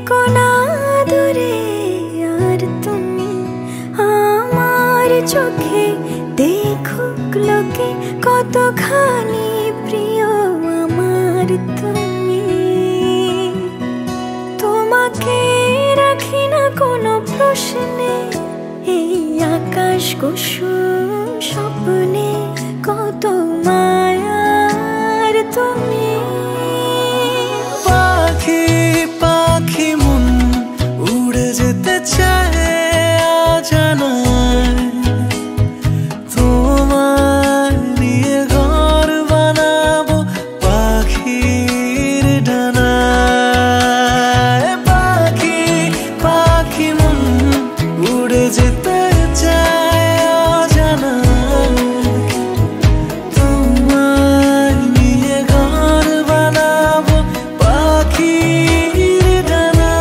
থেকো না দূরে আর তুমি আমার চোখে দেখুক লোকে কতখানি প্রিয় আমার তুমি। তোমাকে রাখি না কোনো প্রশ্নে এই আকাশ কুসুম স্বপ্নে কত মায়ার তুমি। পাখি পাখি মন উড়ে যেতে চায় অজানায়, তোমার নিয়ে ঘর বানাবো পাখির ডানায়। পাখি পাখি মন উড়ে যেতে চায় অজানায়, তোমার নিয়ে ঘর বানাবো পাখির ডানায়।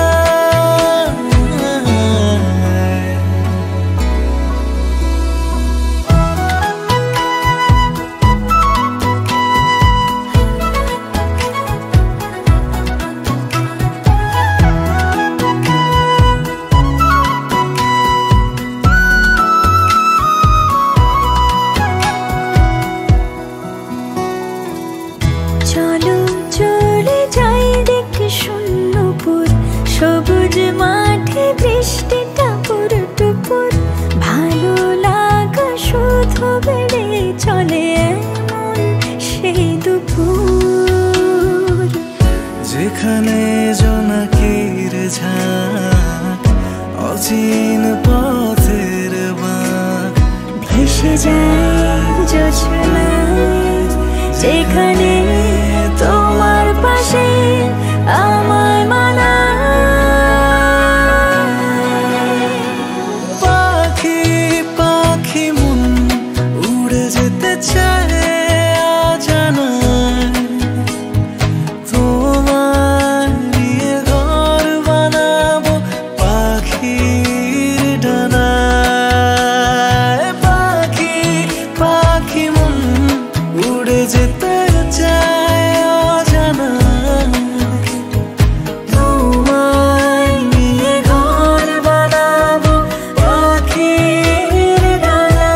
চলো চলে যাই দেখে শূন্যপুর, সবুজ মাঠে বৃষ্টিটা পুরটুপুর, ভালো লাগা শুধু বেড়ে চলে এমন সেই দুপুর। যেখানে জোনাকির ঝাঁক অচিন পথের বাঁক ভেসে যায় জোছনায়, যেখানে তোমার পাশে আমায় মানায়। পাখি পাখি মন উড়ে যেতে চায় অজানায়, তোমার নিয়ে ঘর বানাবো পাখির ডানায়। পাখি পাখি মন উড়ে যেতে চায় অজানায়, তোমার নিয়ে ঘর বানাবো পাখির ডানায়।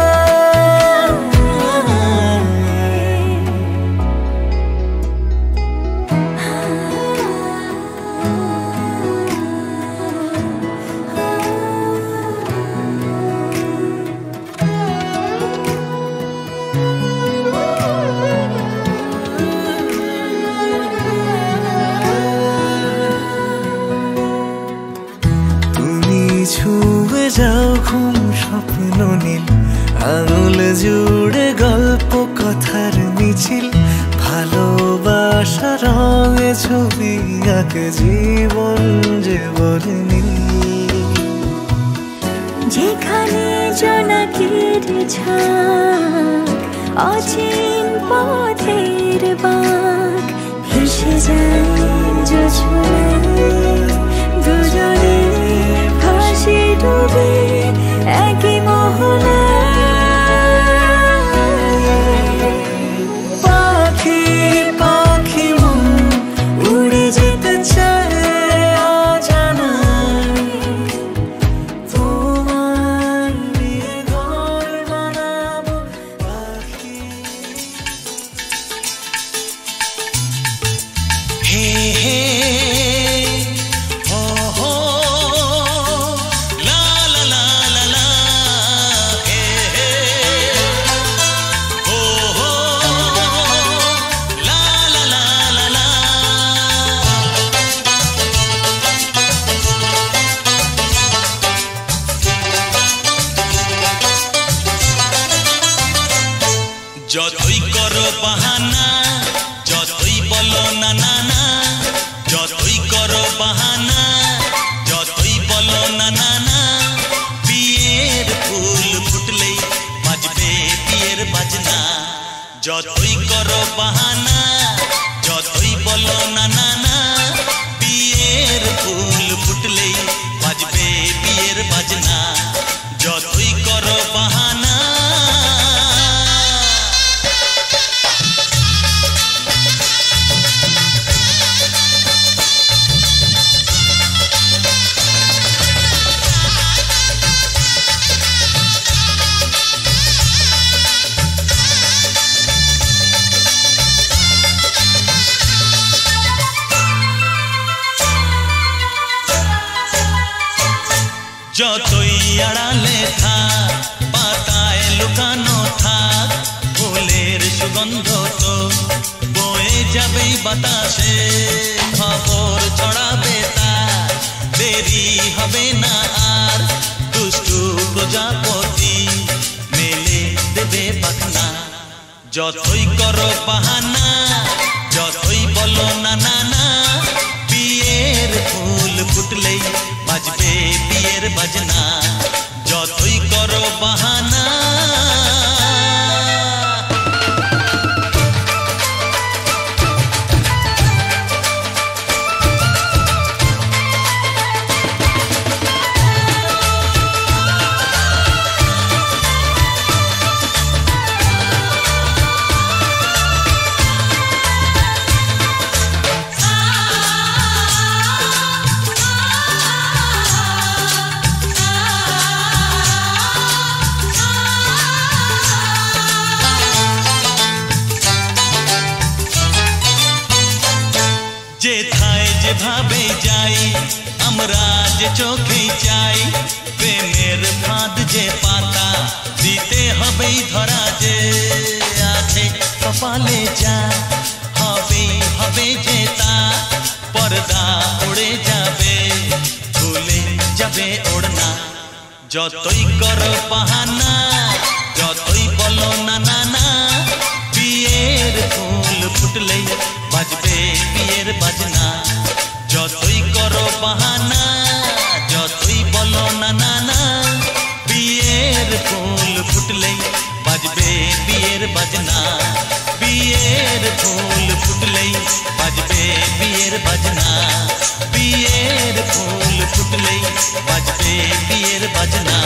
তুমি ছুঁয়ে যাও ঘুম স্বপ্ন নীল, আঙুল জুড়ে গল্প কথার মিছিল, ভালোবাসা রঙে ছবি আঁকে জীবন যে বলে নীল। যেখানে জোনাকির ঝাঁক অচিন পথের বাঁক, ভেসে যায় জোছনায়, দুজনে ভাসি ডুবে একই মোহনায়। পাখি পাখি মন উড়ে যেতে চায় অজানায়, তোমার নিয়ে ঘর বানাবো পাখি। হে হে হো হো লা লা লা লা লা, হে হে হো হো লা লা লা লা লা। যতই করো বাহানা, যতই বলো না না না, যতই করো বাহানা, যতই বলো না না না, বিয়ের ফুল ফুটলেই বাজবে বিয়ের বাজনা। যতই করো বাহানা, যতই বলো না না না, বিয়ের ফুল ফুটলেই বাজবে বিয়ের বাজনা। যতই করো বাহানা। যতই আড়ালে থাক পাতায় লুকানো থাক ফুলের সুগন্ধ তো বয়ে যাবেই বাতাসে খবর ছড়াবে তার দেরি হবে না আর দুষ্টু প্রজাপতি মেলে দেবে পাখনা যতই করো বাহানা যতই বলো না না না বিয়ের ফুল ফুটলেই বাজবে বিয়ের বাজনা যতই করো বাহানা যেথায় যেভাবে যাই আমরা যে চোখেই চাই প্রেমের ফাঁদ যে পাতা দিতে হবেই ধরা যে আছে কপালে যা হবেই হবে যে তা পর্দা উড়ে যাবে ভুলে যাবে ওড়না যতই করো বাহানা যতই বলো না না না বিয়ের ফুল ফুটলেই বাজবে বিয়ের বাজনা যতই করো বাহানা যতই বলো না না না বিয়ের ফুল ফুটলেই বাজবে বিয়ের বাজনা বিয়ের ফুল ফুটলেই বাজবে বিয়ের বাজনা বিয়ের ফুল ফুটলেই বাজবে বিয়ের বাজনা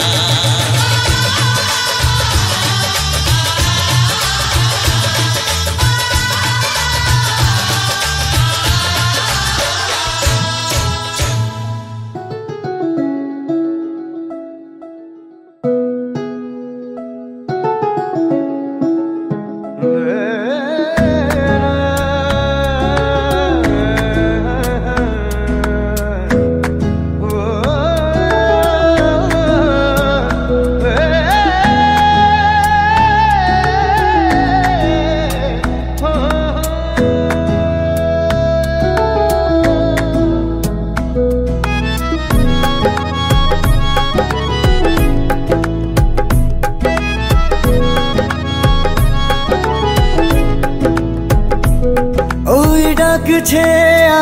ডাকছে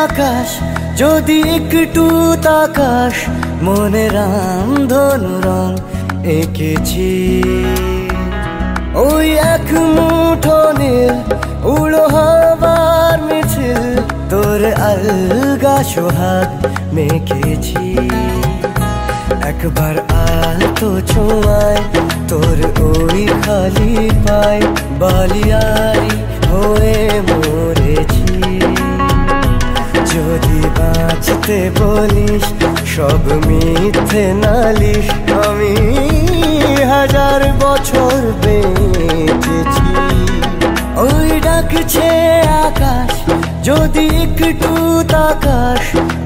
আকাশ যদি একটু তাকাস মনে রামধনু রং এঁকেছি ওই এক মুঠো নীল উড়ো হবার মিছিল তোর আলগা সোহাগ মেখেছি একবার আলতো ছোঁয়ায় তোর ওই খালি পায় বালিয়ারি হয়ে মরেছি যদি বাঁচতে বলিস সব মিথ্যে নালিশ আমি 1000 বছর বেঁচেছি ওই ডাকছে আকাশ যদি একটু তাকাস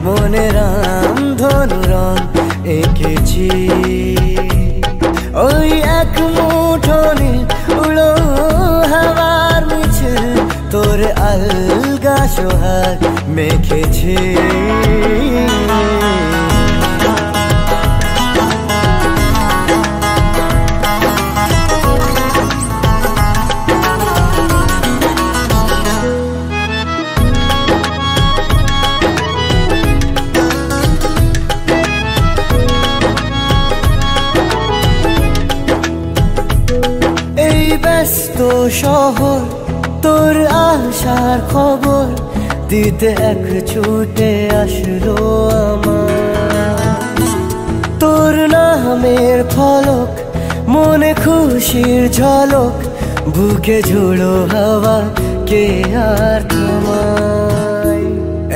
মনে রামধনু রং এঁকেছি ওই এক মুঠো নীল উড়ো হাওয়ার মিছিল তোর আলগা সোহাগ মেখেছি এই ব্যস্ত শহর তোর আশার খবর দিতে এক ছুটে আসলো আমার তোর নামের ফলক মনে খুশির ঝলক বুকে ঝুড়ো হাওয়া কে আর থামায়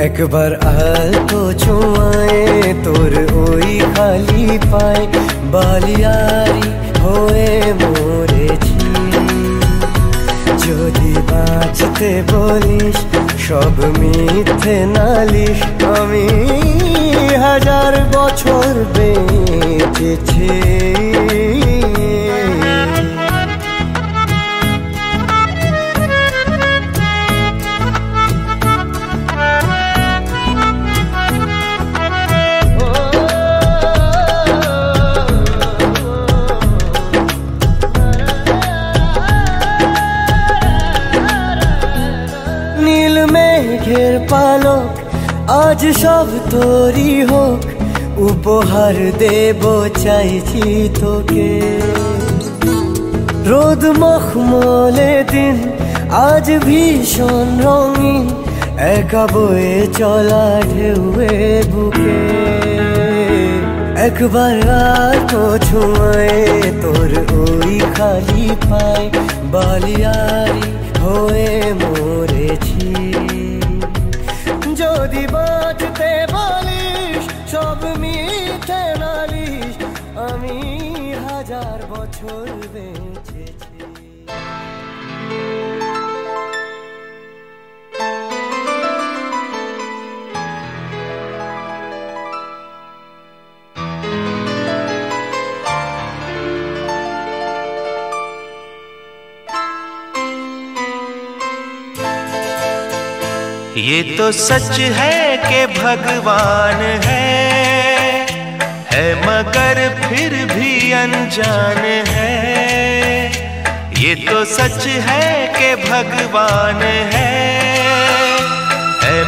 একবার আলতো ছোঁয়ায় তোর ওই খালি পায় বালিয়ারি হয়ে মরেছি যদি বাঁচতে বলিস সব মিথ্যে নালিশ, আমি 1000 বছর বেঁচেছি। নীল মেঘের পালক আজ সব তোরই হোক, উপহার দেব চাইছি তোকে। রোদ মখমলে দিন আজ ভীষণ রঙিন, একা বয়ে চলা ঢেউয়ে বুকে। একবার আর তো ছুঁয়ে তোর ওই খালি পায়, বালিয়ারি হয়ে মরেছি। যদি বাঁচতে বলিস সব মিথ্যে নালিশ, আমি 1000 বছর বেঁচেছি। ये तो सच है कि भगवान है मगर फिर भी अनजान है। ये तो सच है कि भगवान है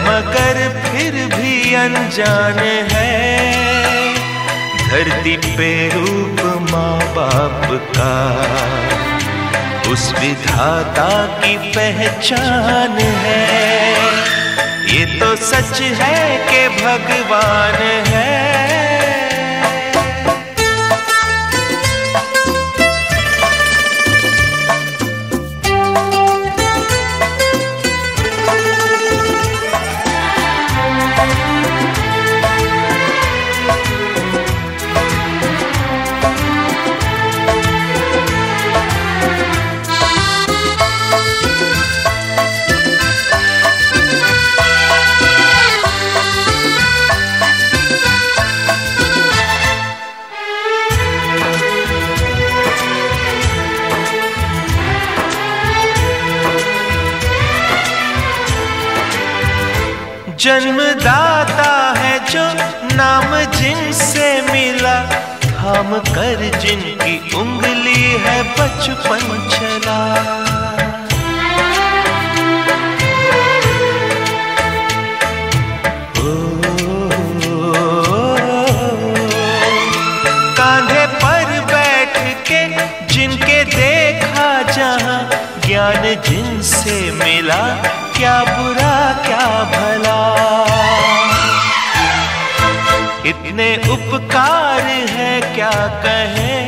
मगर फिर भी अनजान है। धरती पे रूप माँ बाप का उस विधाता की पहचान है। ये तो सच है कि भगवान है। जन्मदाता है जो नाम जिनसे मिला, थाम कर जिनकी उंगली है बचपन चला। कांधे पर बैठ के जिनके देखा जहां, ज्ञान जिनसे मिला क्या बुरा क्या भला। इतने उपकार है क्या कहें,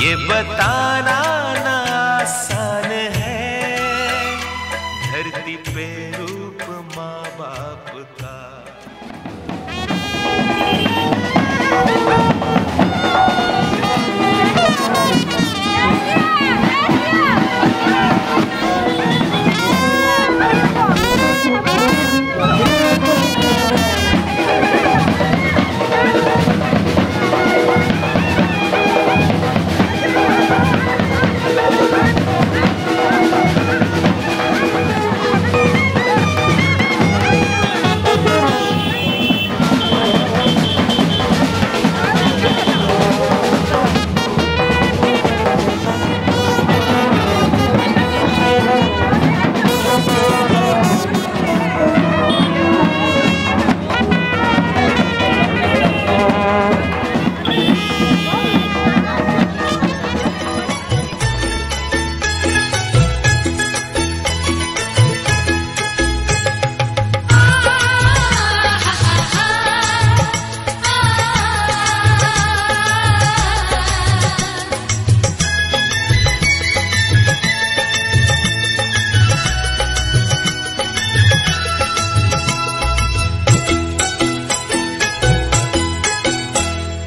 ये बताना ना आसान है। धरती पे रूप माँ बाप का।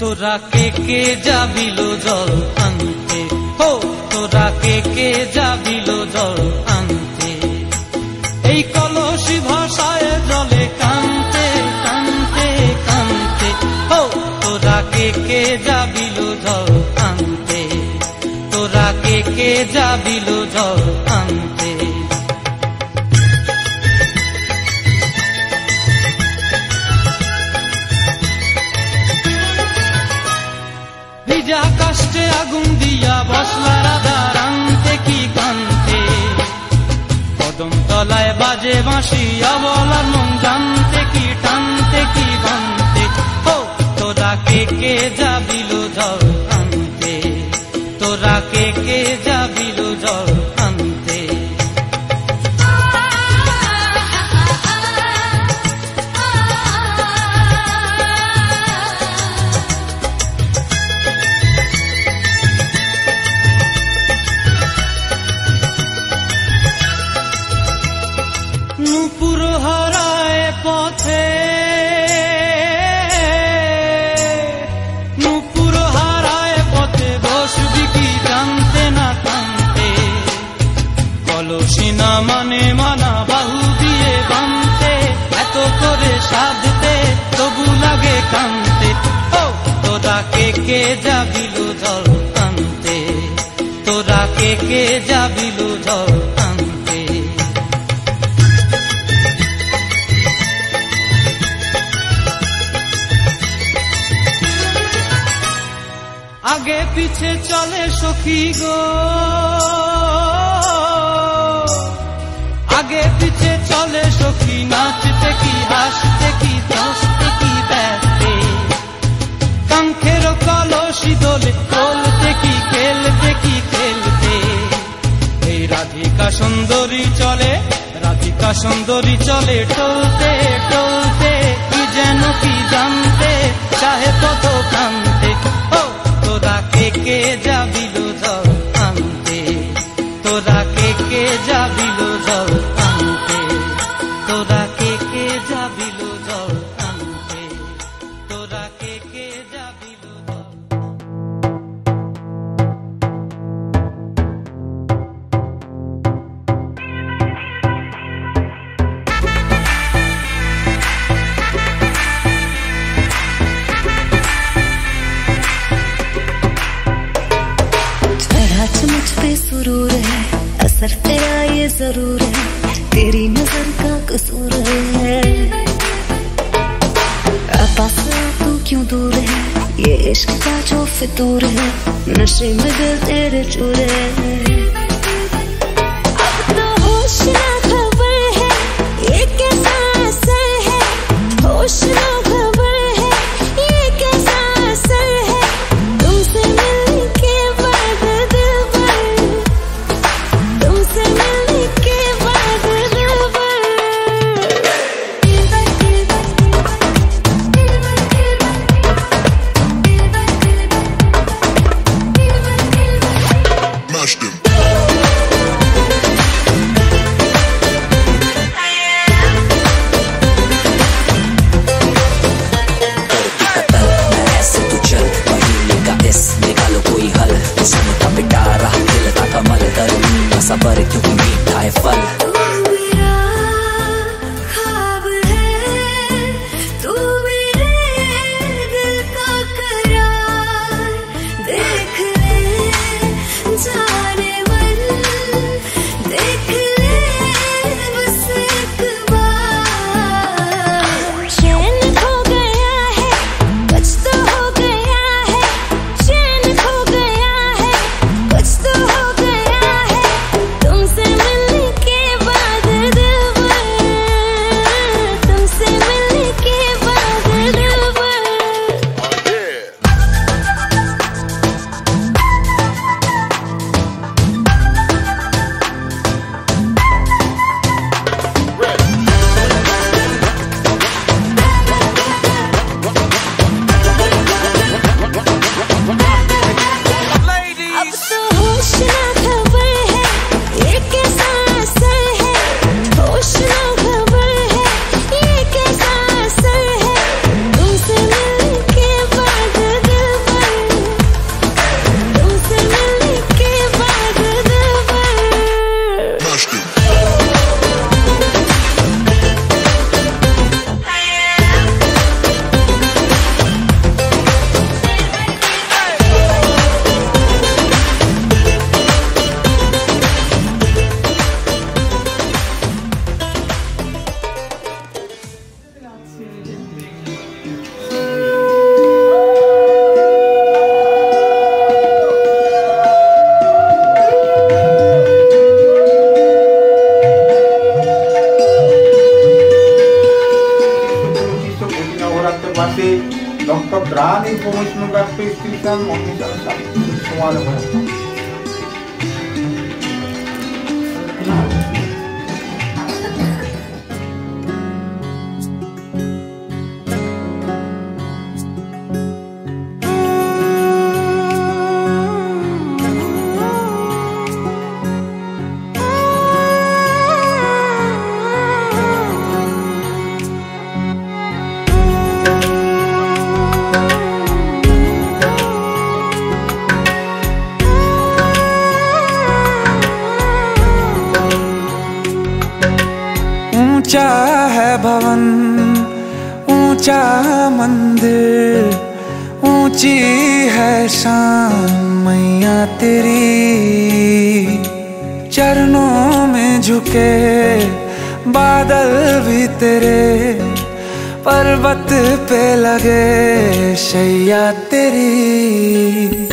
তোরা কে কে যাবিলো জল আনতে, হো তোরা কে যাবিল জল আনতে, এই কলসি ভাষায় জলে কানতে কানতে কানতে। ও তোরা কে যাবিল জল আনতে, তোরা কে যাবিল জল আনতে। ভিজা কাষ্টে আগুন দিয়া বসলা রাধা রানতে কি কানতে, কদম তলায় বাজে বাঁশি অবলার মন জানতে কি টানতে কি বানতে। ও তোরা কে যাবিল জল আনতে, তোরা কে যাবিল জল আনতে। নূপুর হারায় পথে, নূপুর হারায় পথে বসবি কি জানতে না কানতে, কলসি না মানে মানা বাহু দিয়ে বানতে, এত করে সাধতে তবু লাগে কানতে। ও তোরা কে যাবিল জল আনতে, তোরা কে যাবিল জল আনতে। আগে পিছে চলে সখী গো, আগে পিছে চলে সখী, নাচতে কি হাসতে কি হাসতে কি ব্যস্তে, কাঙ্ক্ষের কলসি দোলে বলতে কি খেলতে কি খেলতে। এই রাধিকা সুন্দরী চলে, রাধিকা সুন্দরী চলে টলতে টলতে, কি যেন কি জানতে চাহে কত কানতে। ও তোরা কে যাবিল জল আনতে, তোরা কে যাবিল জল আনতে, তোরা কে যাবিল জল আনতে, তোরা কে যাবিল জল। मुझ पे सुरूर है, असर तेरा ये जरूर है, तेरी नजर का कसूर है। पास तू क्यों दूर है, ये इश्क का जो फितूर है, नशे में दिल तेरे चूर है। अब तो होश ना खबर है, ये कैसा असर है, होश ना खबर है, ये कैसा असर है, तुमसे मिलने के बाद दिल भर, तुमसे मिलने के बाद दिल भर। Smashed him. 많이 보고 싶은 카페 스트리트한 먹는 사람 좋아하는 거야. ऊंचा है भवन, ऊंचा मंदिर, ऊंची है शान मैया तेरी। चरणों में झुके बादल भी तेरे, पर्वत पे लगे शैया तेरी।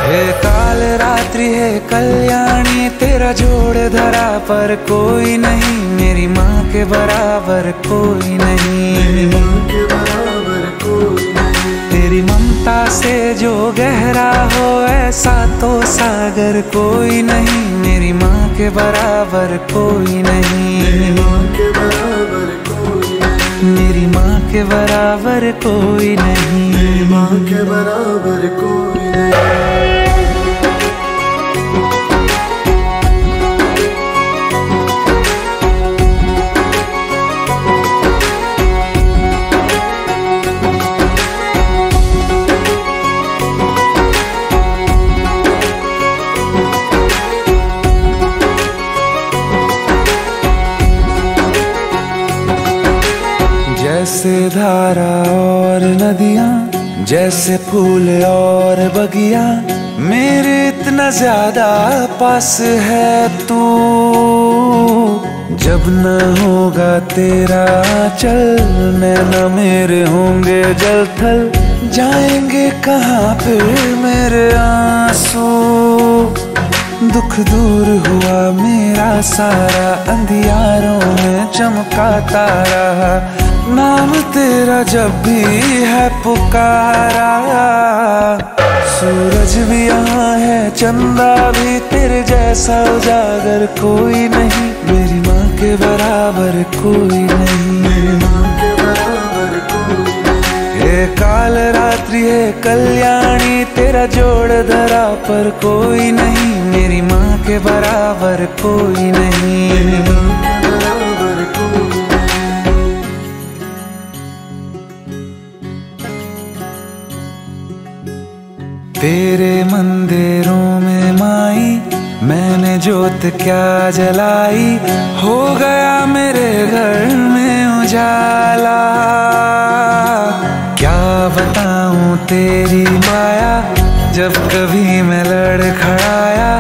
हे काल रात्रि है कल्याणी, तेरा जोड़ धरा पर कोई नहीं, मेरी माँ के बराबर कोई नहीं, मेरी माँ के बराबर कोई नहीं। तेरी ममता से जो गहरा हो ऐसा तो सागर कोई नहीं, मेरी माँ के बराबर कोई नहीं, मेरी माँ के बराबर कोई नहीं, मेरी माँ के बराबर कोई नहीं, मेरी माँ के बराबर कोई नहीं। जैसे धारा और नदियाँ, जैसे फूल और बगिया, मेरे इतना ज्यादा पास है तू। जब न होगा तेरा चल, नैना मेरे होंगे जल थल, जाएंगे कहाँ फिर मेरे आंसू। दुख दूर हुआ मेरा सारा, अंधियारों में चमका तारा, नाम तेरा जब भी है पुकारा। सूरज भी यहाँ है, चंदा भी, तेरे जैसा उजागर कोई नहीं, मेरी माँ के बराबर कोई नहीं, मेरी माँ के बराबर कोई नहीं। हे काल रात्रि है कल्याणी, तेरा जोड़ धरा पर कोई नहीं, मेरी माँ के बराबर कोई नहीं, मेरी माँ के बराबर कोई नहीं। तेरे मंदिरों में माई मैंने जोत क्या जलाई, हो गया मेरे घर में उजाला। क्या बताऊं तेरी माया, जब कभी मैं लड़खड़ाया,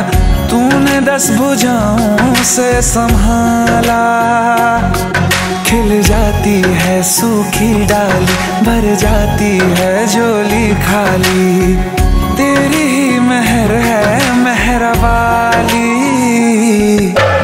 तूने 10 भुजाओं से संभाला। खिल जाती है सूखी डाली, भर जाती है झोली खाली, तेरी ही मेहर है मेहरा वाली।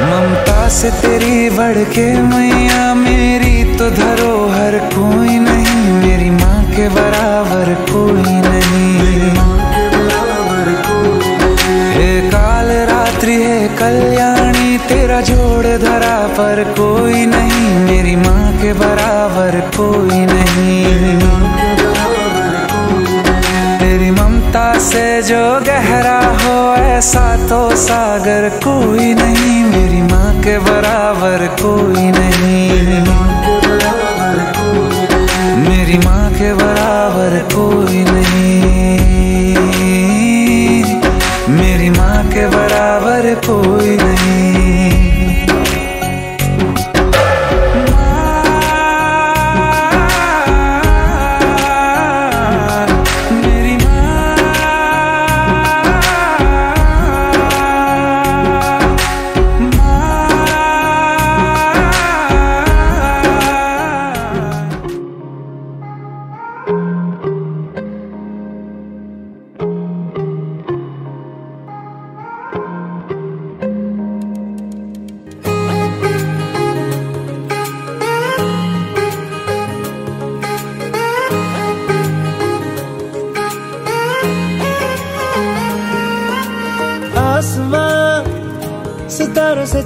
ममता से तेरी बढ़ के मैया, मेरी तो धरोहर कोई नहीं, मेरी माँ के बराबर कोई नहीं, मेरी माँ के बराबर कोई नहीं। हे काल रात्रि है कल्याणी, तेरा जोड़ धरा पर कोई नहीं, मेरी माँ के बराबर कोई नहीं, मेरी माँ के बराबर कोई नहीं। तेरी ममता से जो गहरा हो ऐसा तो सागर कोई नहीं, मेरी माँ के बराबर कोई नहीं, मेरी माँ के बराबर कोई नहीं, मेरी माँ के बराबर कोई नहीं, मेरी माँ के बराबर कोई नहीं।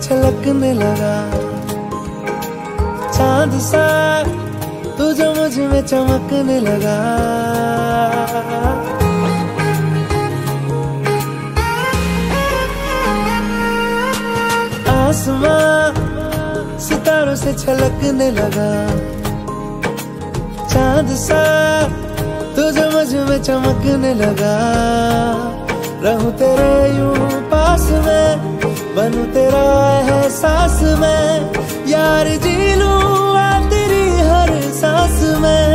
छलकने लगा। चांद सा तू जो मुझ में चमकने लगा। आसमां सितारों से छलकने लगा। चांद सा तू जो मुझ में चमकने लगा। रहूं तेरे यूं पास में, बनूं तेरा एहसास में, यार जी लूं तेरी हर सांस में।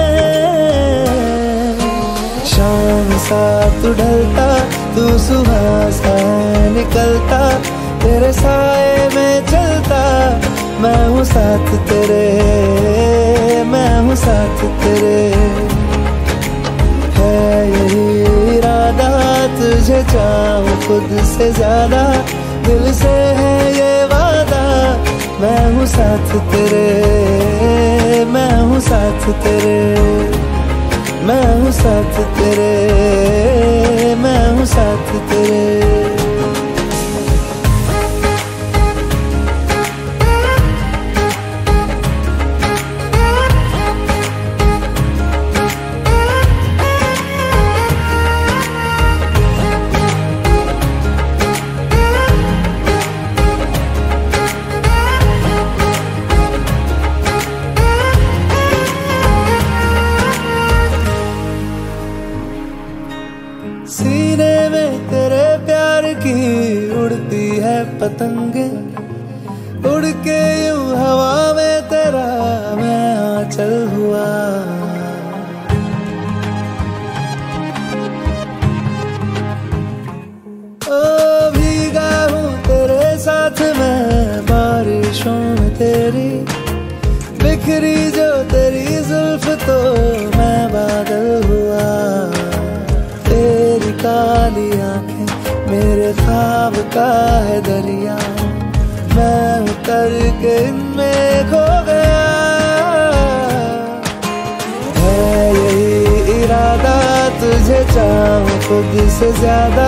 शाम सा तू ढलता, तू सुबह सा निकलता, तेरे साए में चलता, मैं हूँ साथ तेरे, मैं हूँ साथ तेरे। है यही इरादा तुझे चाहूं खुद से ज्यादा, दिल से है ये वादा, मैं हूँ साथ तेरे, मैं हूँ साथ तेरे, मैं हूँ साथ तेरे, मैं हूँ साथ तेरे। सीने में तेरे प्यार की उड़ती है पतंगे, उड़ के यूं हवा में तेरा मैं आंचल हुआ। ओ भीगा हूँ तेरे साथ मैं बारिशों में तेरी, बिखरी जो तेरी जुल्फ तो मैं बादल हुआ। तेरी काली आंखें मेरे ख्वाब का है दरिया, मैं उतर के इनमें खो गया। है यही इरादा तुझे चाहूं खुद से ज्यादा,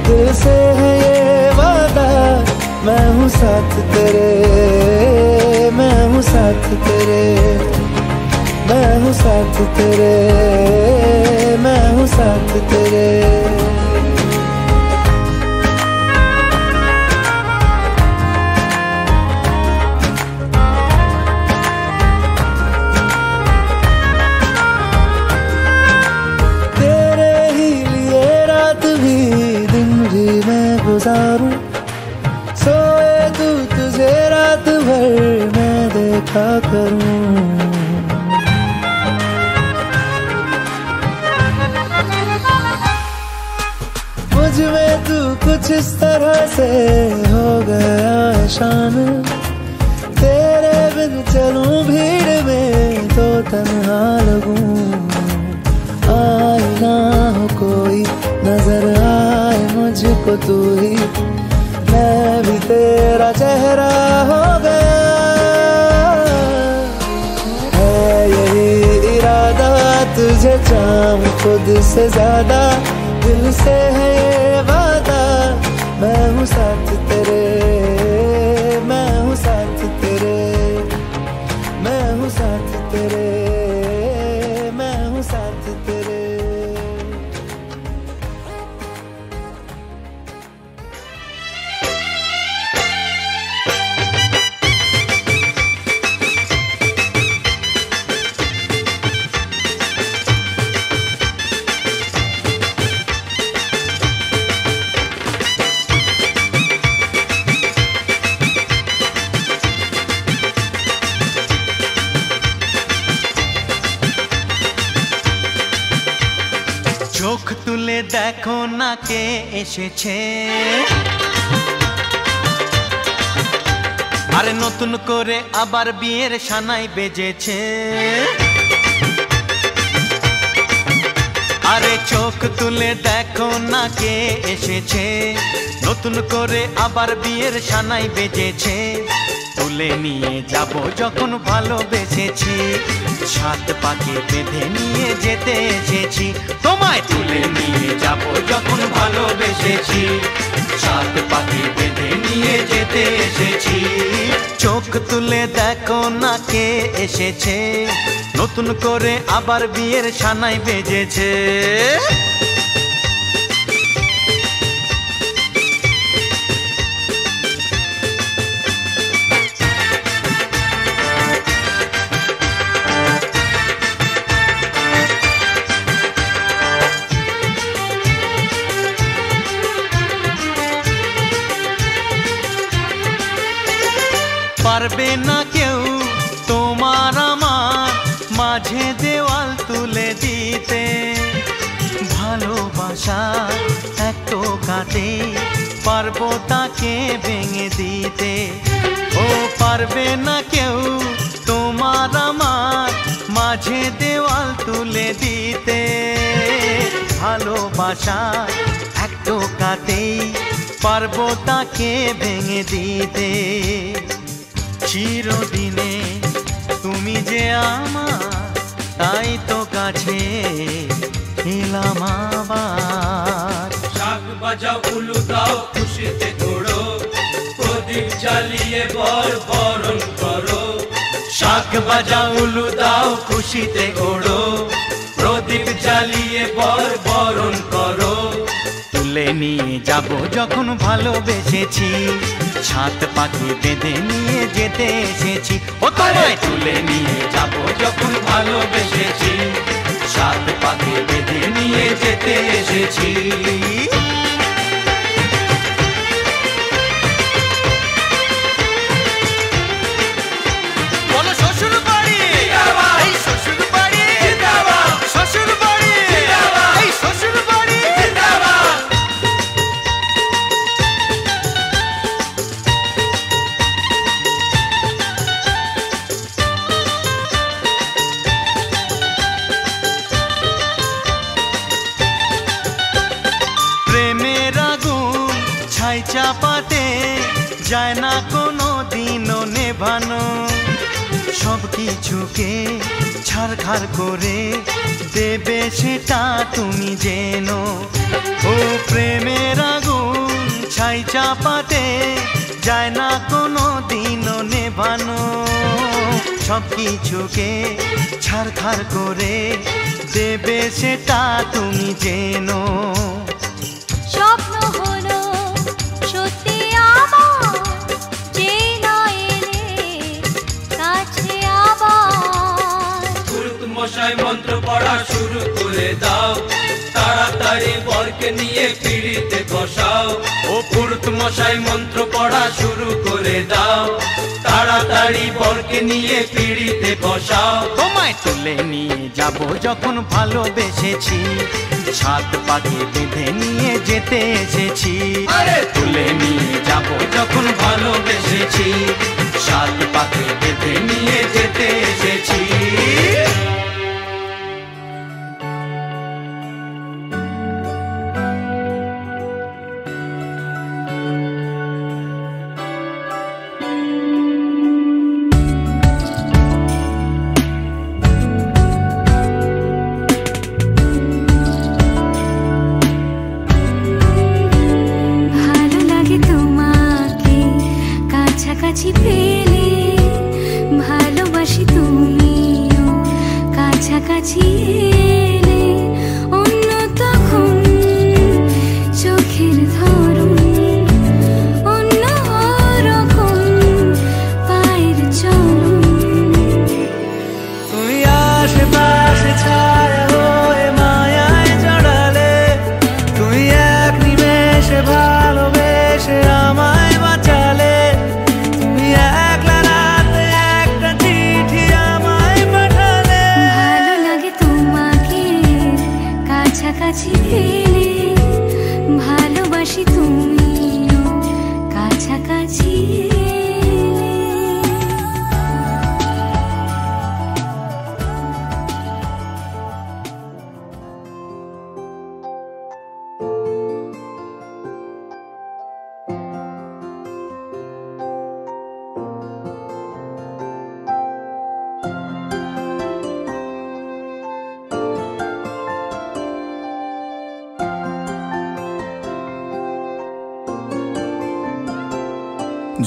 दिल से है ये वादा, मैं हूँ साथ तेरे, मैं हूँ साथ तेरे, मैं हूँ साथ तेरे, मैं हूँ साथ तेरे। तेरे ही लिए रात भी दिन भी मैं गुजारूं, सोए तू तुझे रात भर मैं देखा करूं। मुझ में तू कुछ इस तरह से हो गया है शामिल, तेरे बिन चलूं भीड़ में तो तन्हा लगूं। आए ना हो कोई नजर आए मुझको तू ही, मैं भी तेरा चेहरा हो गया। है यही इरादा तुझे चाहूं खुद से ज्यादा, दिल से है ये वादा, मैं हूँ साथ तेरे, मैं हूँ साथ तेरे, मैं हूँ साथ तेरे, मैं हूँ साथ तेरे। চোখ তুলে দেখো না কে এসেছে, আরে নতুন করে আবার বিয়ের সানাই বেজেছে। আরে চোখ তুলে দেখো না কে এসেছে, নতুন করে আবার বিয়ের সানাই বেজেছে। তুলে নিয়ে যাব যখন ভালোবেসেছি, সাত পাকে বেঁধে নিয়ে যেতে এসেছি। তোমায় তুলে নিয়ে যাব যখন ভালোবেসেছি, সাত পাকে বেঁধে নিয়ে যেতে এসেছি। চোখ তুলে দেখো না কে এসেছে, নতুন করে আবার বিয়ের সানাই বেজেছে। পারবে না কেউ তোমার আমার মাঝে দেওয়াল তুলে দিতে, ভালোবাসা এক টোকাতে পারবো তাকে ভেঙে দিতে। ও পারবে না কেউ তোমার আমার মাঝে দেওয়াল তুলে দিতে, ভালোবাসা এক টোকাতেই পারবো তাকে ভেঙে দিতে। চিরদিনে তুমি যে আমার, তাই তো কাছে এলাম আবার। শাক বাজাও উলু দাও খুশিতে ঘোড়ো, প্রদীপ জ্বালিয়ে বর বরণ করো। শাক বাজাও উলু দাও খুশিতে ওড়ো, প্রদীপ জ্বালিয়ে বর বরণ করো। তুলে নিয়ে যাব যখন ভালোবেসেছি, সাত পাকে বেঁধে নিয়ে যেতে এসেছি। ও তোমায় তুলে নিয়ে যাব যখন ভালোবেসেছি, সাত পাকে বেঁধে নিয়ে যেতে এসেছি। বলো শ্বশুর বাড়ি, এই শ্বশুর বাড়ি, শ্বশুর বাড়ি, এই শ্বশুর বাড়ি। প্রেমের আগুন ছাই চাপাতে যায় না কোনো দিনও নেভানো, সব কিছুকে ছাড়খাড় করে দেবে সেটা তুমি জেনো। ও প্রেমের আগুন ছাই চাপাতে যায় না কোনো দিনও নেভানো, সব কিছুকে ছাড়খাড় করে দেবে সেটা তুমি জেনো। স্বপ্ন হলো সত্যি আমার, যে না এলে কাছে আবার। পুরুত মশাই মন্ত্র পড়া শুরু করে দাও, তাড়াতাড়ি বরকে নিয়ে পিড়িতে বসাও। ও পুরুত মশাই মন্ত্র পড়া শুরু করে দাও, তাড়াতাড়ি বরকে নিয়ে পিড়িতে বসাও। তোমায় তুলে নিয়ে যাব যখন ভালোবেসেছি, সাত পাকে বেঁধে নিয়ে যেতে এসেছি। তুলে নিয়ে যাব যখন ভালোবেসেছি, সাত পাকে বেঁধে নিয়ে যেতে এসেছি। কাছাকাছি পেলে ভালো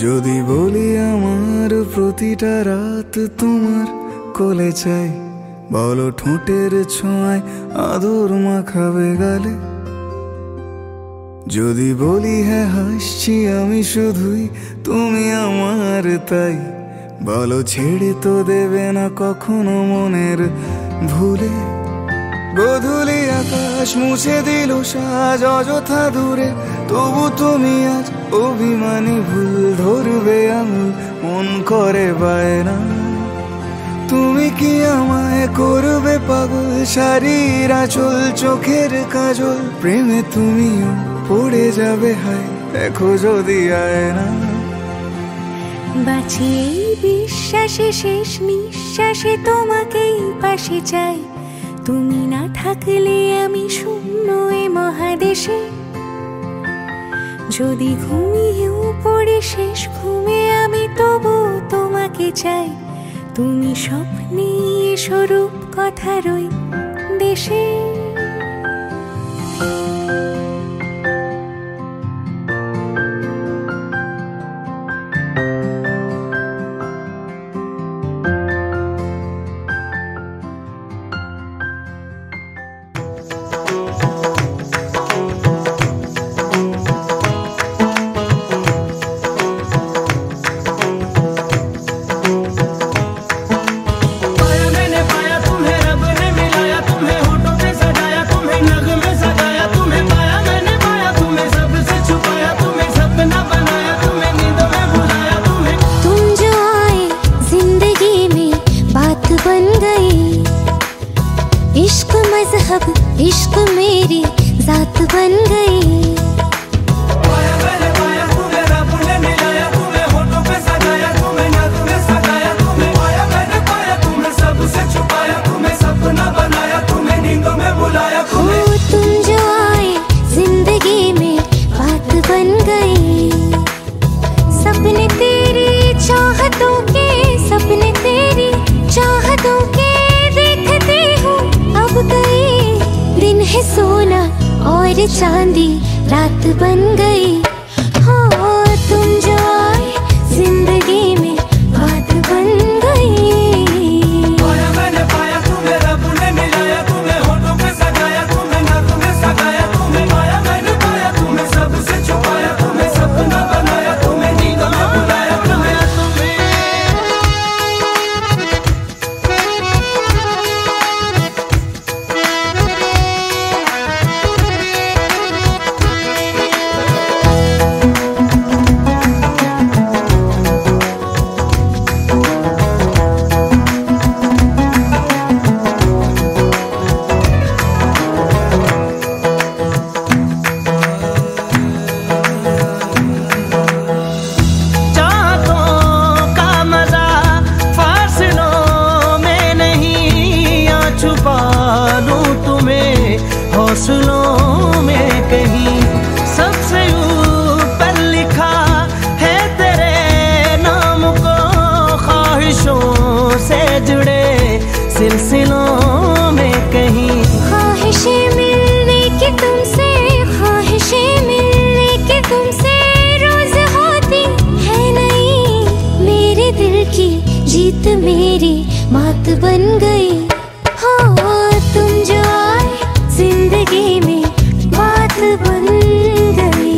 যদি বলি আমার প্রতিটা রাত তোমার কোলে চাই, বলো ঠোঁটের ছোঁয়ায় আদর মাখাবে গালে। যদি বলি হ্যাঁ হাসছি আমি শুধুই, তুমি আমার তাই, বলো ছেড়ে তো দেবে না কখনো মনের ভুলে। গোধূলি আকাশ মুছে দিল সাজ অযথা দূরে, তবু তুমি আজ অভিমানী ভুল ধরবে আঙুল, মন করে বায়না। তুমি কি আমায় করবে পাগল, শাড়ির আঁচল চোখের কাজল, প্রেমে তুমিও পড়ে যাবে হায় দেখো যদি আয়না। বাঁচি এই বিশ্বাসে শেষ নিঃশ্বাসে তোমাকেই পাশে চাই, তুমি না থাকলে আমি শূন্য এ মহাদেশে। যদি ঘুমিয়েও পড়ে শেষ ঘুমে আমি তবু তোমাকে চাই, তুমি স্বপ্নে স্বরূপ কথার ওই দেশে। इश्क मजहब इश्क मेरी जात बन गई। पाया मैंने पाया तुम्हें रब ने मिलाया, तुम्हें होठों पे सजाया, तुम्हें नाज़ों में सजाया, तुम्हें पाया मैंने पाया, तुम्हें सबसे छुपाया, तुम्हें सपना बनाया, तुम्हें नींदों में बुलाया। तुम जो आए जिंदगी में बात बन गई, सपने तेरी चाहतों के, सपने तेरी चाहतों के देखते हो अब गए। दिन है सोना और चांदी रात बन गई। हाँ तुम जो आए जिंदगी में बात बन गई। पाया मैंने पाया तुम्हें रब ने मिलाया, तुम्हें होठों पे सजाया, तुम्हें नाज़ों में सजाया, तुम्हें पाया मैंने पाया, तुम्हें सबसे छुपाया, तुम्हें सपना बनाया, तुम्हें नींदों में बुलाया। हौसलों में कहीं सबसे ऊपर लिखा है तेरे नाम को, ख्वाहिशों से जुड़े सिलसिलों में कहीं। ख्वाहिशें मिलने की तुमसे, ख्वाहिशें मिलने की तुमसे रोज होती है नहीं। मेरे दिल की जीत मेरी मात बन गई। हाँ तुम जो आए जिंदगी में बात बन गई।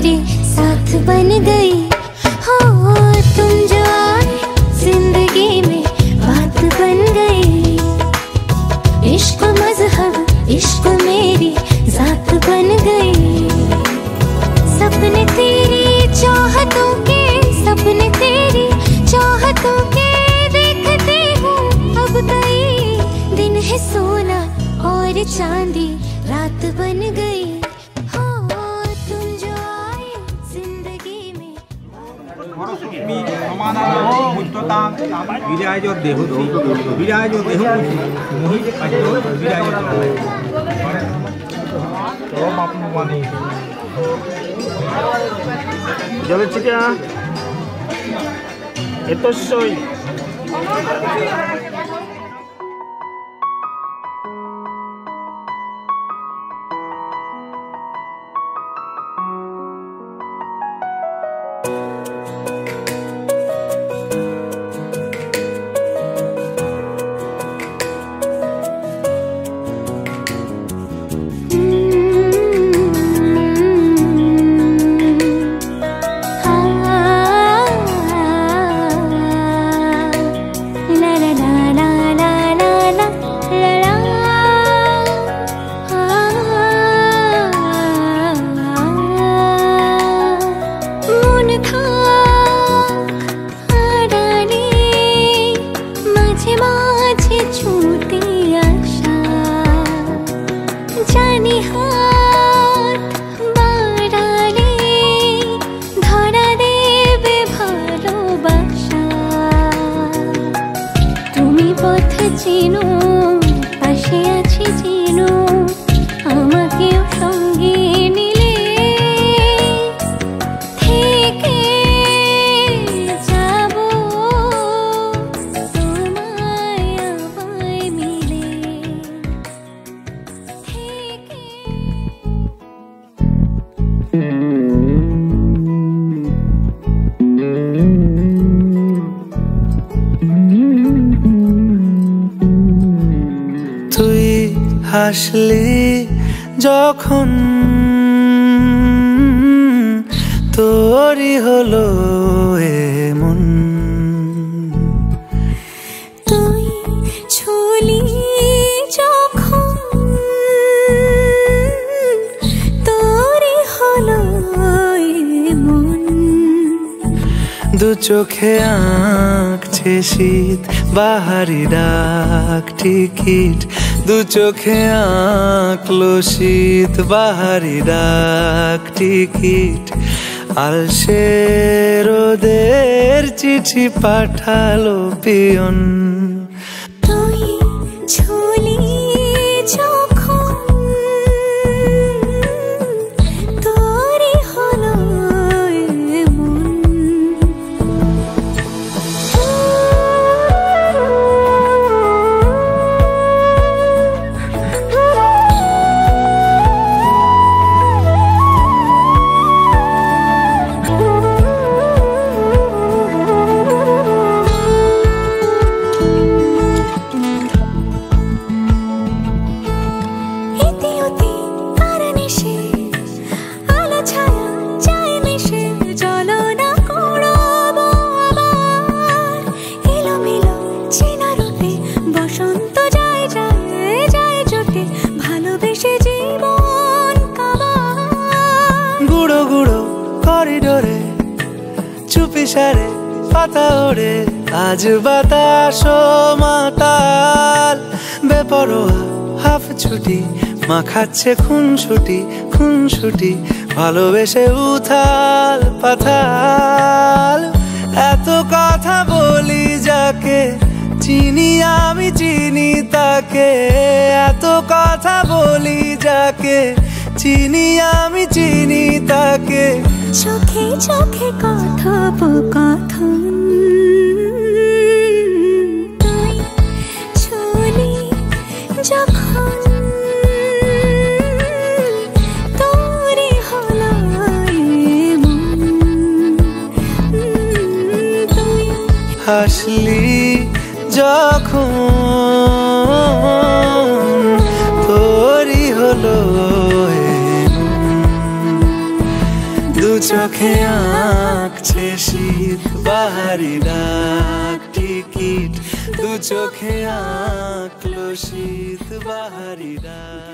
मेरे साथ बन गई हो तुम जो आए जिंदगी में बात बन गई इश्क मजहब इश्क मेरी जात बन गई सपने तेरी चाहतों के सपने तेरी चाहतों के देखते हूँ अब कई दिन है सोना और चांदी रात बन गई বিরাজ দেহ বিরাজ দেহ মোহিত বিরাজ জলের চিকা এতই হাসলি যখন তোরই হলো এমন তুই ছুলি যখন তোরই হলো এমন দু চোখে আঁকছে শীত বাহারি ডাক টিকিট দু চোখে আঁকলো শীত বাহারি ডাক টিকিট আলসে রোদের চিঠি পাঠালো পিয়ন তুই ছুলি যখন তোরই হলো এমন করিডোরে চুপি সারে পাতা ওড়ে আজ বাতাস মাতাল বেপরোয়া হাফ ছুটি মাখাচ্ছে খুনছুটি ভালোবেসে উথাল পাথাল এত কথা বলি যাকে চিনি আমি চিনি তাকে এত কথা বলি যাকে চিনি আমি চিনি তাকে চোখে চোখে কথোপকথন তুই ছুলি যখন তোরই হলো এমন তুই হাসলি যখন তোরই হলো দু চোখে আঁকছে শীত বাহারি ডাক টিকিট দু চোখে আঁকলো শীত বাহারি ডাক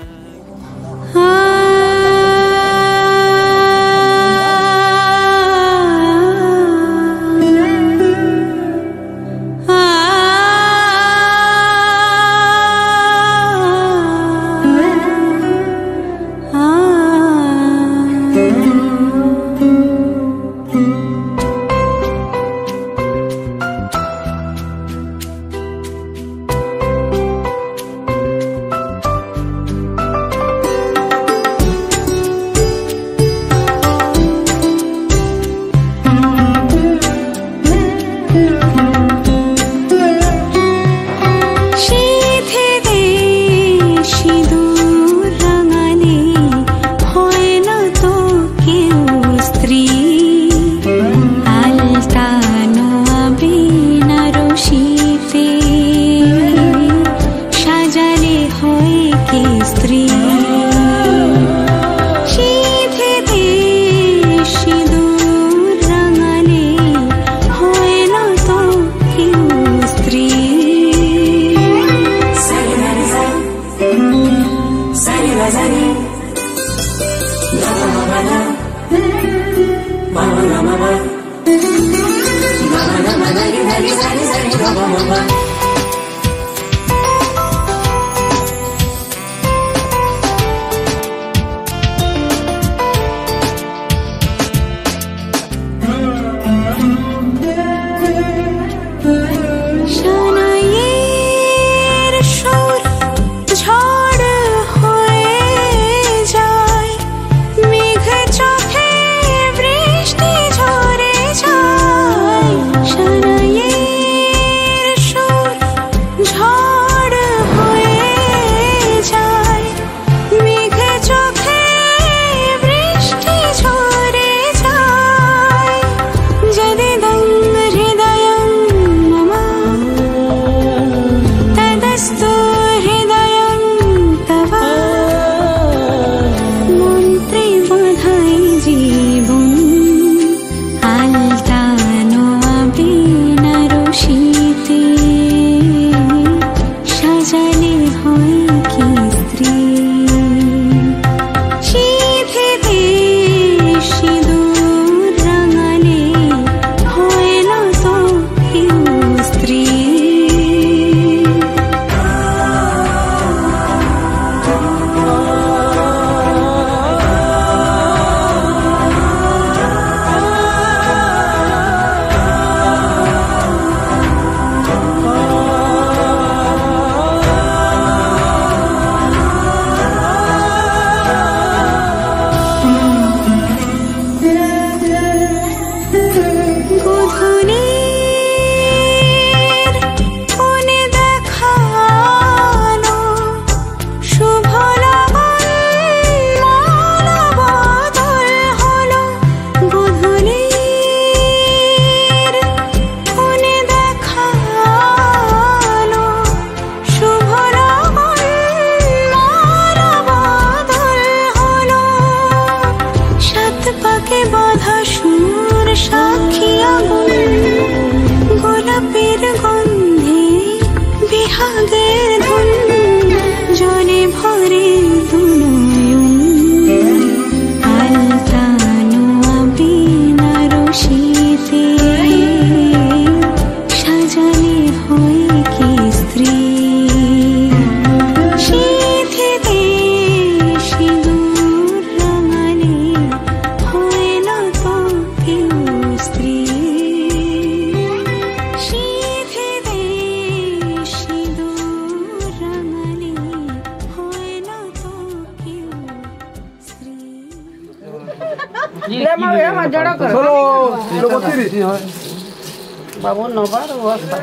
বাবু নবার অবস্থা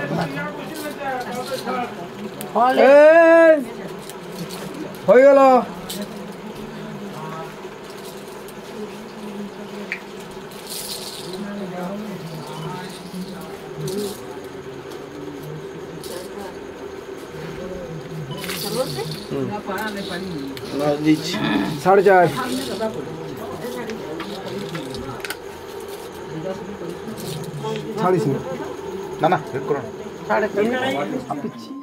হয়ে গেল দিচ্ছি 4.5 ছাড়িস না। না না বের করো না। 3.5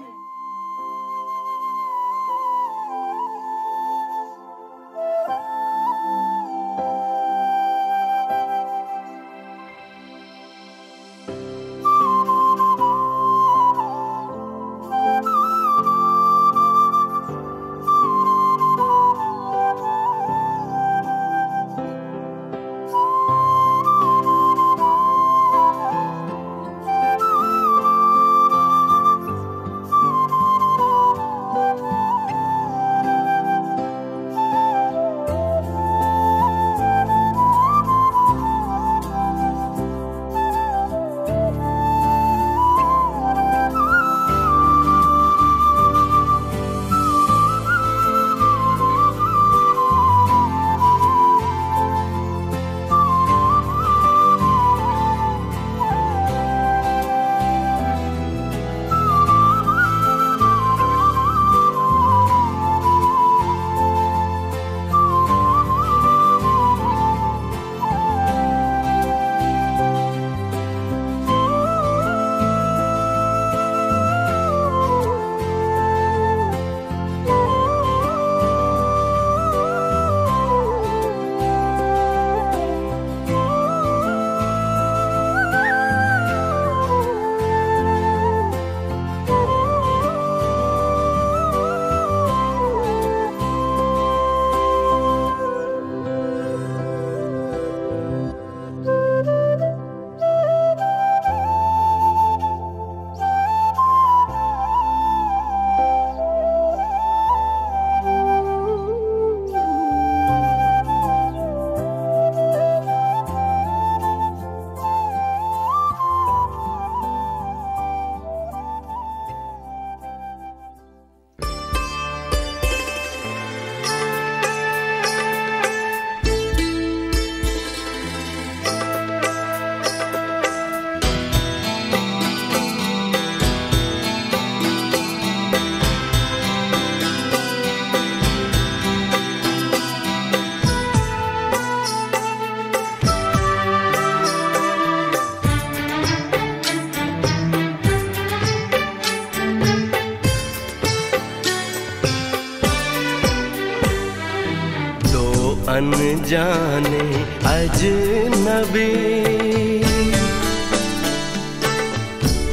अनजाने अजनबी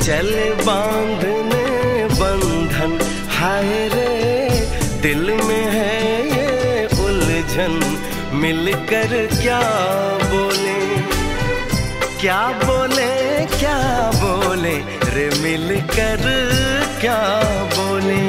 चल बांधने बंधन, हाय रे दिल में है ये उलझन, मिलकर क्या बोले क्या बोले क्या बोले रे, मिलकर क्या बोले।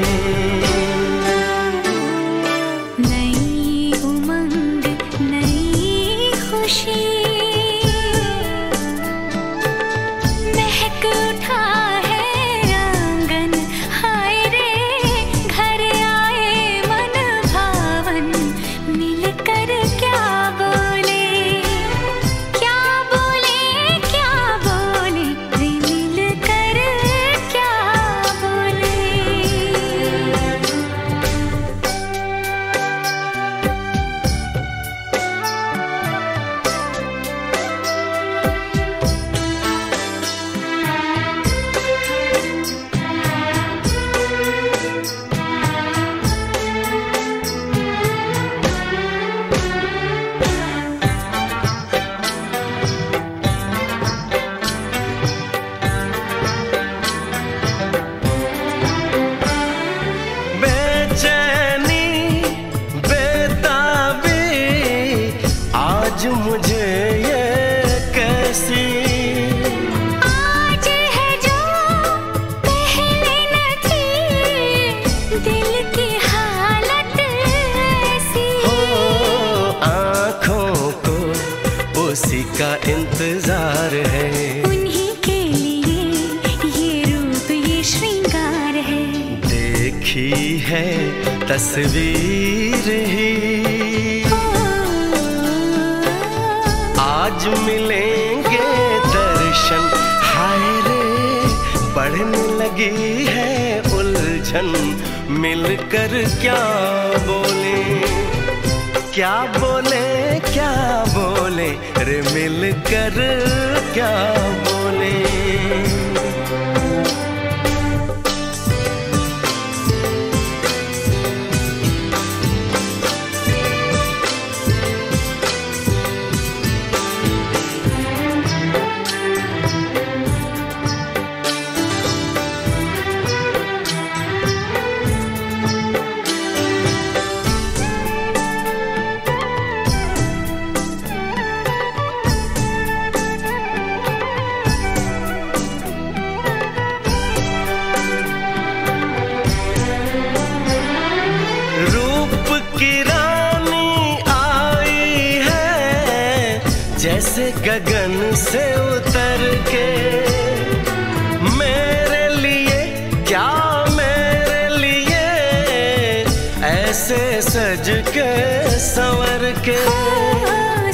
मुझे ये कैसी आज है जो पहले न थी, दिल की हालत ऐसी हो, आँखों को उसी का इंतजार है, उन्हीं के लिए ये रूप ये श्रृंगार है, देखी है तस्वीर ही आज मिलेंगे दर्शन, हाय रे बढ़ने लगी है उलझन, मिलकर क्या बोले क्या बोले रे मिलकर क्या बोले। जैसे गगन से उतर के मेरे लिए, क्या मेरे लिए ऐसे सज के संवर के।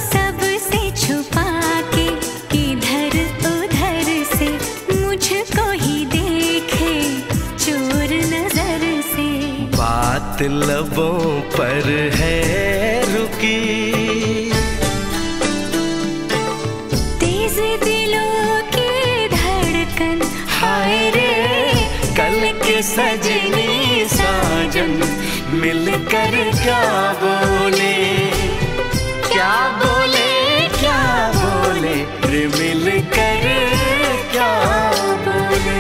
सबसे छुपा के किधर उधर से मुझको ही देखे चोर नजर से। बात लबों पर है रुकी, सजनी साजन मिलकर क्या बोले, क्या बोले रे मिलकर क्या बोले।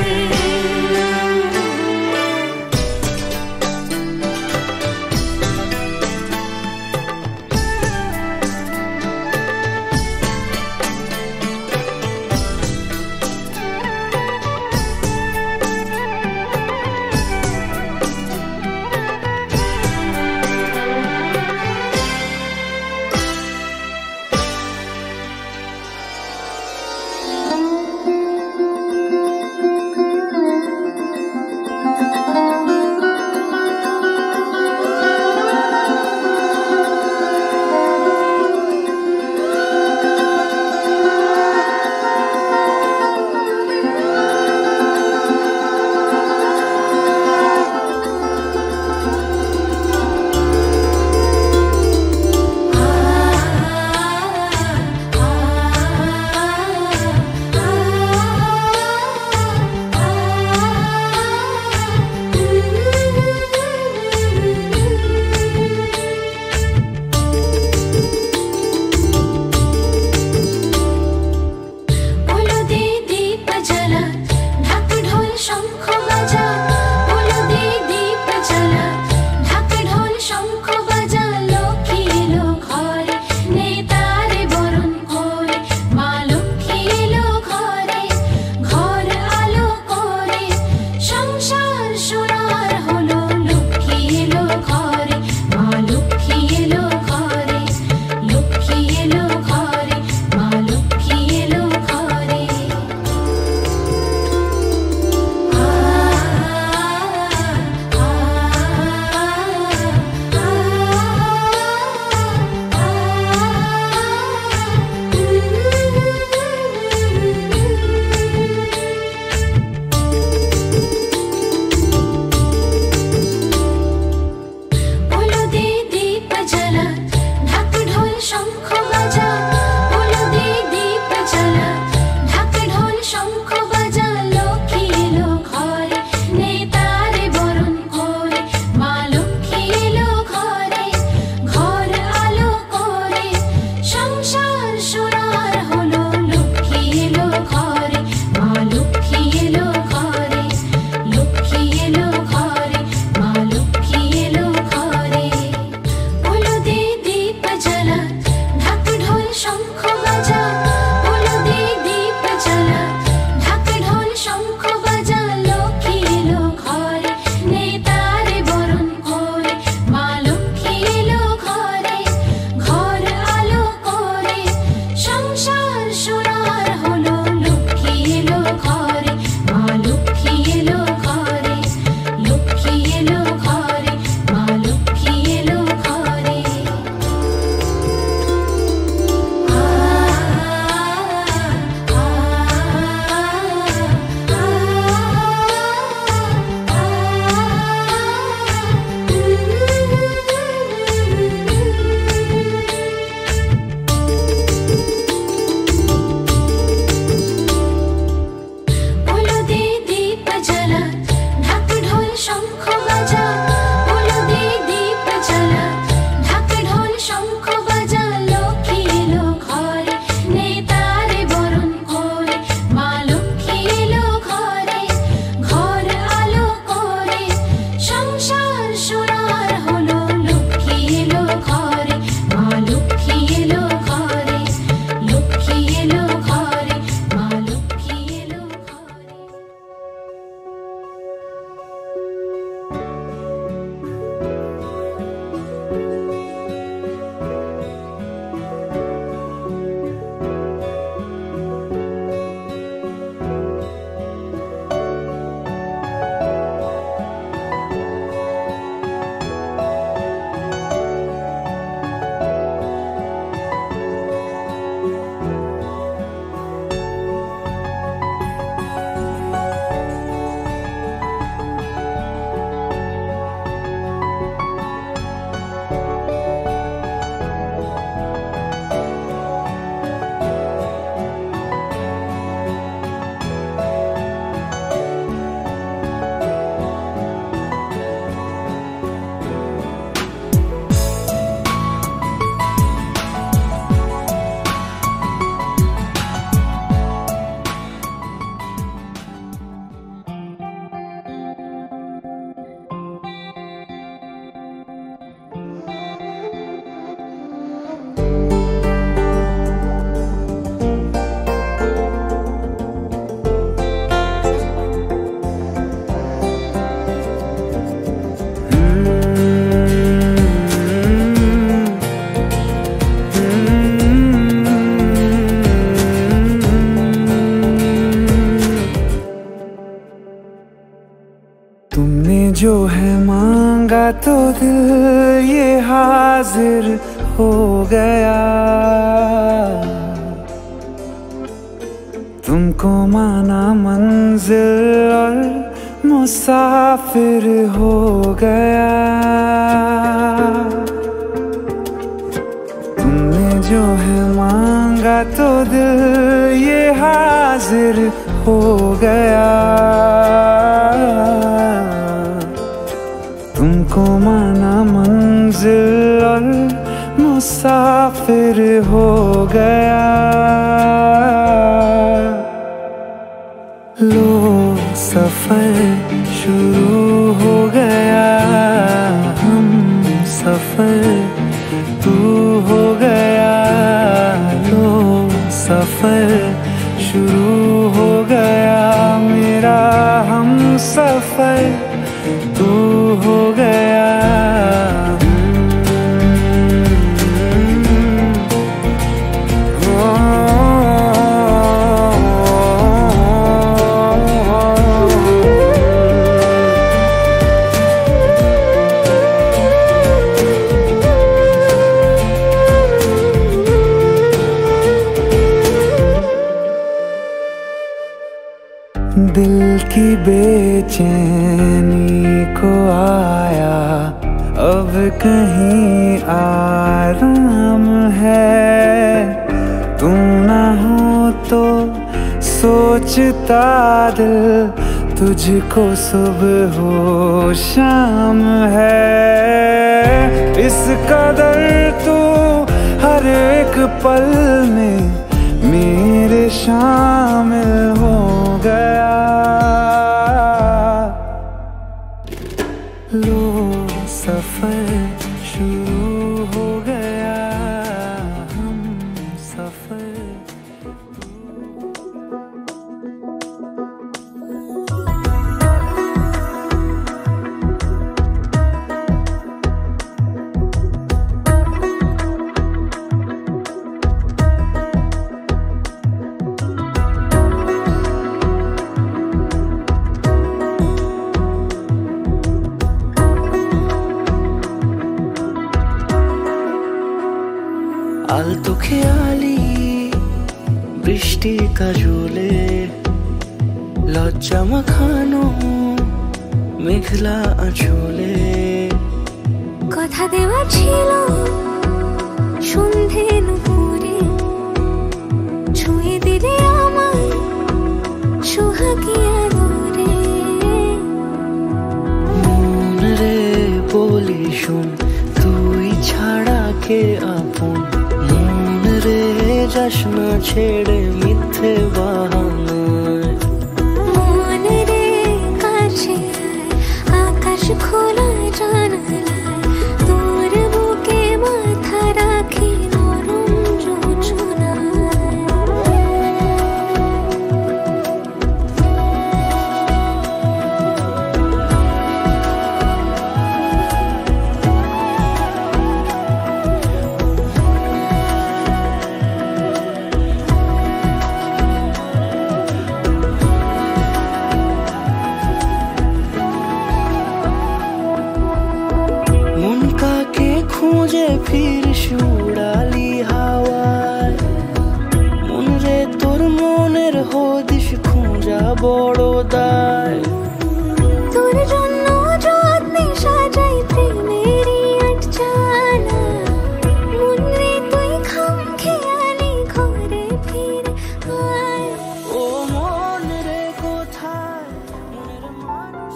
जो है मांगा तो दिल ये हाजिर हो गया। तुमको माना मंजिल और मुसाफिर हो गया। तुमने जो है मांगा तो दिल ये हाजिर हो गया। तुमको माना मंजिल और मुसाफिर हो गया। लो सफर शुरू हो गया। हम सफर तू हो गया। लो सफर शुरू हो गया। मेरा हम सफर तू हो गया। दिल की बेचैनी को आया अब कहीं आराम है। तू ना हो तो सोचता दिल तुझको सुबह हो शाम है। इस कदर तू हर एक पल में मेरे शामिल हो गया। लो सफर शुरू हो गया। हम सफर আলতো খেয়ালি বৃষ্টি কাজলে লজ্জা মাখানো মেঘলা আঁচলে কথা দেওয়া ছিল সন্ধে নুপুরে ছুঁয়ে দিলে আমায় সোহাগী আদরে। মন রে বলি শোন তুই ছাড়া কে আপন। মন রে যাস না ছেড়ে মিথ্যে বাহানায়। মন রে কাছে আকাশ খোলা জানালায় তোর বুকে মাথা রাখি নরম যোজনায়। মন কাকে খুঁজে ফিরিস উড়ালি হাওয়ায়। মন রে তোর মনের হদিস খুঁজা বড় দায়। তোর জন্য যত্নে সাজাই প্রেমেরই আটচালা। মন রে তুই খাম খেয়ালি ঘরে ফিরে আয়। ও মন রে কোথায় মনের মানুষ।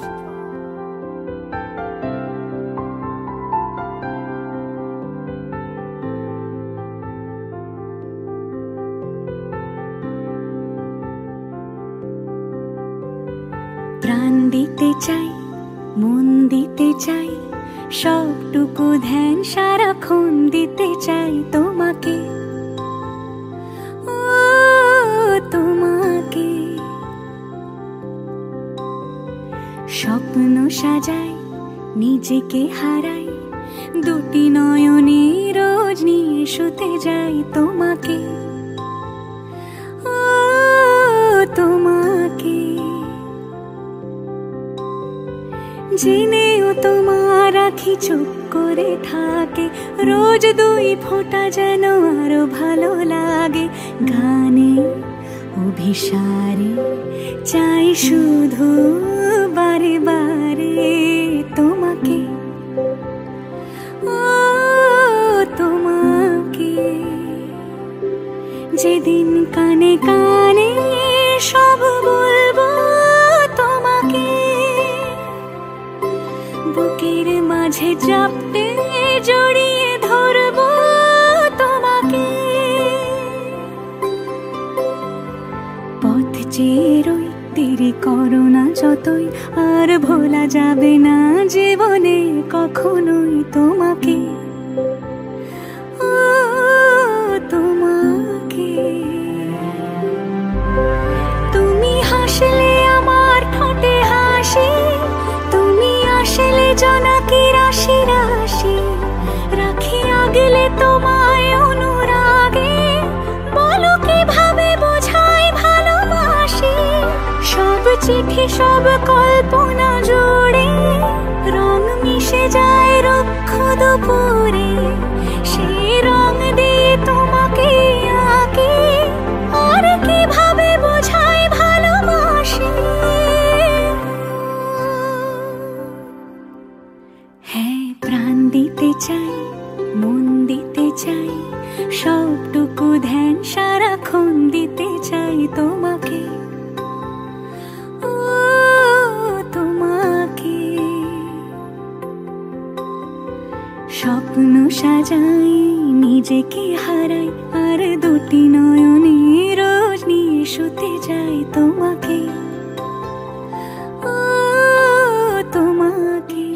প্রাণ দিতে চাই মন দিতে চাই সবটুকু ধ্যান সারাক্ষণ দিতে চাই তোমাকে। ও তোমাকে স্বপ্ন সাজাই নিজেকে হারাই দুটি নয়নে রোজ নিয়ে শুতে যাই তোমাকে। ও তোমাকে জেনেও তোমার আখি চুপ করে থাকে, রোজ দুই ফোঁটা যেন আরো ভালো লাগে। গানে অভিসারে চাই শুধু বারে বারে তোমাকে, ও তোমাকে। যেদিন কানে কানে সব বলবো তোমাকে, বুকের মাঝে চাপটে জড়িয়ে ধরবো তোমাকে। পথ চেয়ে রই, দেরি করো না যতই, আর ভোলা যাবে না জীবনে কখনোই তোমাকে, ও তোমাকে। তুমি হাসলে আমার ঠোঁটে হাসি, তুমি আসলে জোনাকি রাশি রাশি, রাখি আগলে তোমায় অনুরাগে, বলো কিভাবে বোঝাই ভালোবাসি। সব চিঠি সব কল্পনা জুড়ে রং মিশে যায় রুক্ষ দুপুরে, সেই রং দিয়ে তোমাকে আঁকি, আর কিভাবে বোঝাই ভালোবাসি। হ্যাঁ, প্রাণ দিতে চাই, মন দিতে চাই, সবটুকু ধ্যান সারাক্ষণ দিতে চাই তোমাকে, ও তোমাকে। স্বপ্ন সাজাই, নিজেকে হারাই, আর দুটি নয়নে রোজ নিয়ে শুতে যাই তোমাকে, ও তোমাকে।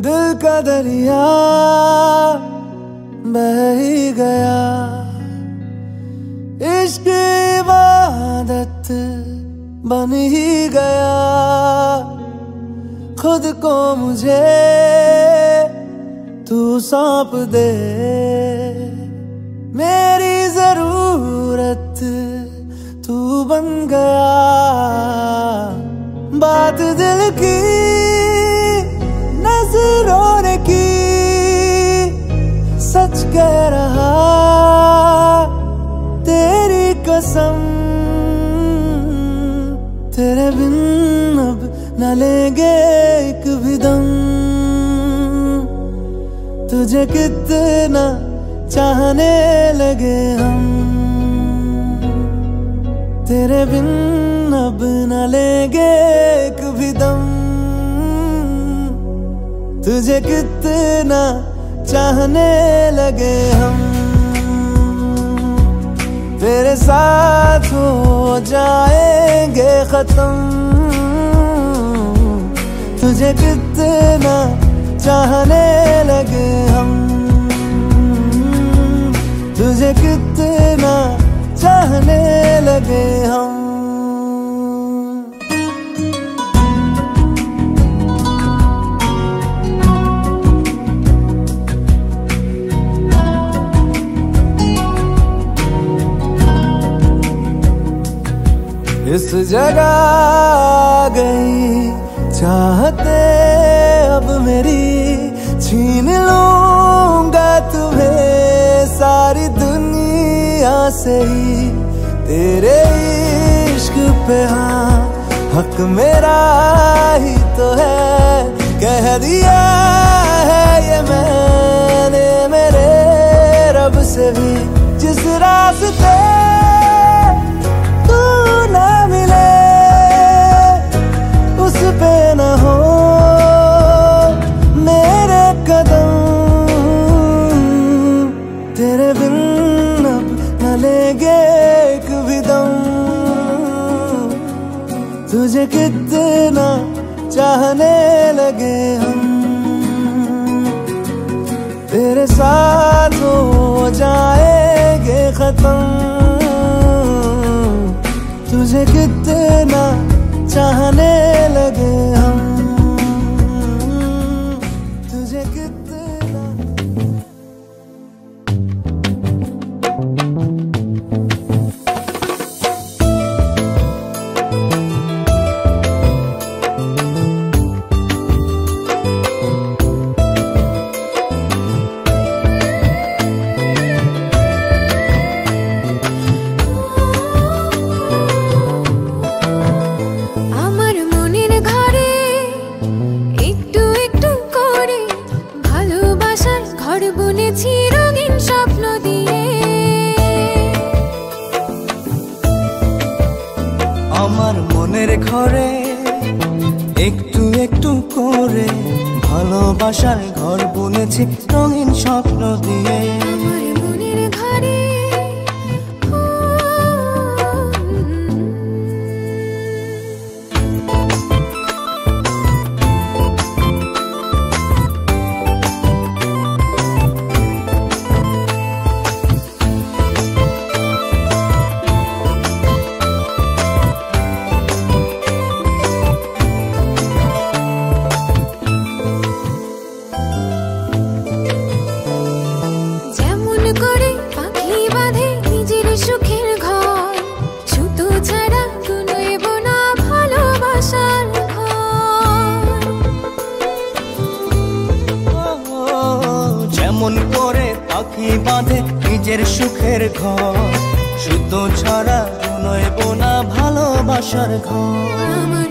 दिल का दरिया बह ही गया, इश्क इबादत बन ही गया। खुद को मुझे तू सौंप दे, मेरी जरूरत तू बन गया। बात दिल की नजरों ने की, सच कह रहा तेरी कसम। तेरे बिन अब न लेंगे एक भी दम, तुझे कितना चाहने लगे हम। तेरे बिन अब न लेंगे एक भी दम, तुझे कितना चाहने लगे हम। तेरे साथ हो जाएंगे खत्म, तुझे कितना चाहने लगे हम। तुझे कितना चाहने लगे हम। इस जगह आ गई चाहते अब मेरी, छीन लूंगा तुम्हें सारी दुनिया से ही। तेरे इश्क पे हाँ हक मेरा ही तो है, कह दिया है ये मैंने मेरे रब से भी। जिस रास्ते तू ना मिले उस पे न हो मेरे कदम। तेरे बिन अब न लेंगे एक भी दम, तुझे कितना चाहने लगे हम। तेरे साथ हो जाएंगे खत्म, तुझे कितना चाहने लगे हम। तुझे कितना আমার মনের ঘরে একটু একটু করে ভালোবাসার ঘর বুনেছি রঙিন স্বপ্ন দিয়ে। আমার মনের ঘরে যেমন করে পাখি বাঁধে নিজের সুখের ঘর, সুতো ছাড়া কুলোইব না ভালোবাসার ঘর। যেমন করে পাখি বাঁধে নিজের সুখের ঘর, সুতো ছাড়া নইব না ভালোবাসার ঘর। আমার